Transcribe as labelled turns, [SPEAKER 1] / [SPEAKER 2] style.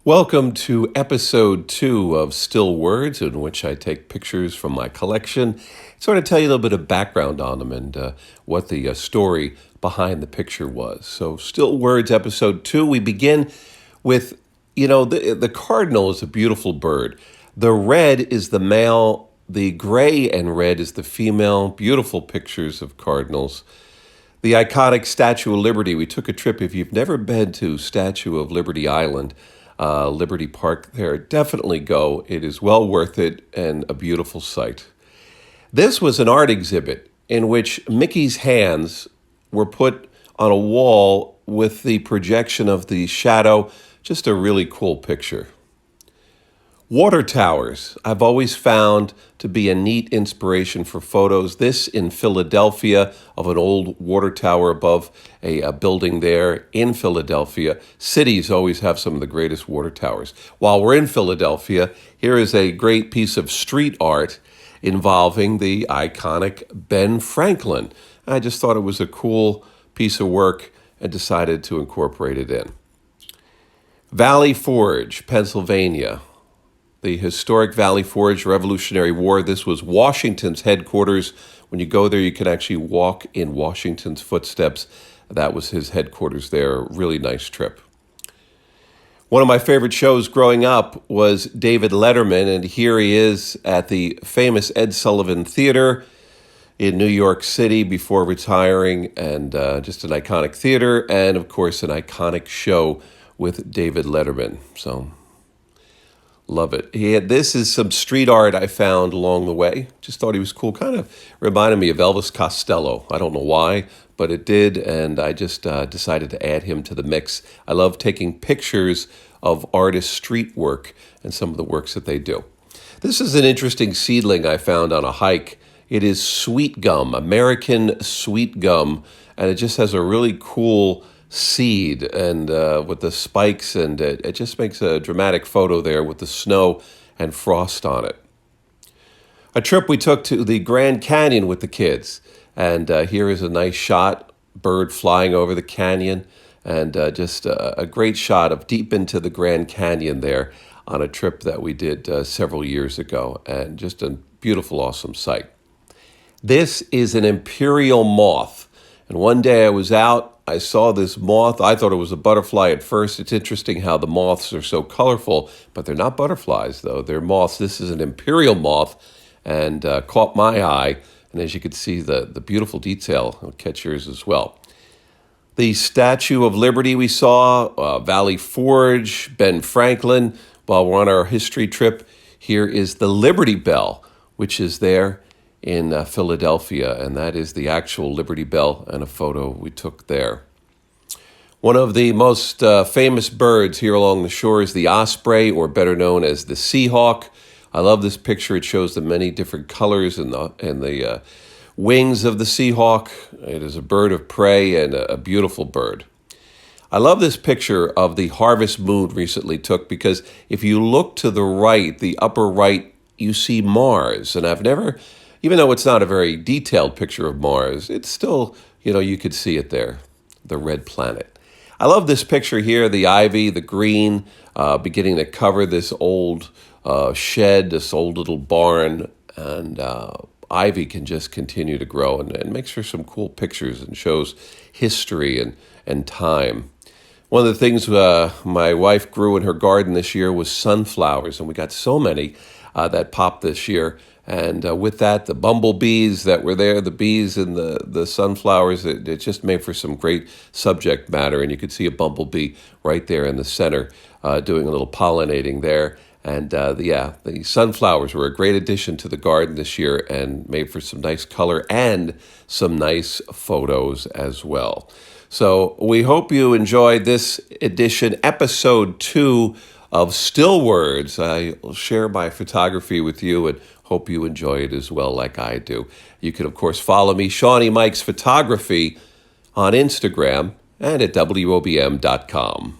[SPEAKER 1] Welcome to episode 2 of Still Words, in which I take pictures from my collection, sort of tell you a little bit of background on them and what the story behind the picture was. So Still Words, episode 2, we begin with, the cardinal is a beautiful bird. The red is the male, the gray and red is the female. Beautiful pictures of cardinals. The iconic Statue of Liberty, we took a trip. If you've never been to Statue of Liberty Island, Liberty Park there, definitely go. It is well worth it and a beautiful sight. This was an art exhibit in which Mickey's hands were put on a wall with the projection of the shadow. Just a really cool picture. Water towers, I've always found to be a neat inspiration for photos. This in Philadelphia, of an old water tower above a building there in Philadelphia. Cities always have some of the greatest water towers. While we're in Philadelphia, here is a great piece of street art involving the iconic Ben Franklin. I just thought it was a cool piece of work and decided to incorporate it in. Valley Forge, Pennsylvania. The historic Valley Forge, Revolutionary War. This was Washington's headquarters. When you go there, you can actually walk in Washington's footsteps. That was his headquarters there. Really nice trip. One of my favorite shows growing up was David Letterman, and here he is at the famous Ed Sullivan Theater in New York City before retiring, and just an iconic theater, and of course an iconic show with David Letterman. So love it. This is some street art I found along the way. Just thought he was cool. Kind of reminded me of Elvis Costello. I don't know why, but it did, and I just decided to add him to the mix. I love taking pictures of artists' street work and some of the works that they do. This is an interesting seedling I found on a hike. It is sweet gum, American sweet gum, and it just has a really cool seed and with the spikes, and it just makes a dramatic photo there with the snow and frost on it. A trip we took to the Grand Canyon with the kids, and here is a nice shot, bird flying over the canyon, and just a great shot of deep into the Grand Canyon there on a trip that we did several years ago, and just a beautiful, awesome sight. This is an Imperial Moth, and one day I was out, I saw this moth. I thought it was a butterfly at first. It's interesting how the moths are so colorful, but they're not butterflies, though. They're moths. This is an Imperial Moth, and caught my eye. And as you can see, the beautiful detail will catch yours as well. The Statue of Liberty we saw, Valley Forge, Ben Franklin. While we're on our history trip, here is the Liberty Bell, which is there in Philadelphia, and that is the actual Liberty Bell, and a photo we took there. One of the most famous birds here along the shore is the osprey, or better known as the Seahawk. I love this picture. It shows the many different colors and the wings of the Seahawk. It is a bird of prey and a beautiful bird. I love this picture of the harvest moon recently took, because if you look to the right, the upper right, you see Mars, and I've never, even though it's not a very detailed picture of Mars, it's still, you could see it there, the red planet. I love this picture here, the ivy, the green, beginning to cover this old shed, this old little barn, and ivy can just continue to grow and makes for some cool pictures and shows history and time. One of the things my wife grew in her garden this year was sunflowers, and we got so many that popped this year. And with that, the bumblebees that were there, the bees and the sunflowers, it just made for some great subject matter. And you could see a bumblebee right there in the center doing a little pollinating there. And the sunflowers were a great addition to the garden this year and made for some nice color and some nice photos as well. So we hope you enjoyed this edition, episode 2 of Still Words. I will share my photography with you and hope you enjoy it as well like I do. You can, of course, follow me, Shawnee Mike's Photography, on Instagram and at WOBM.com.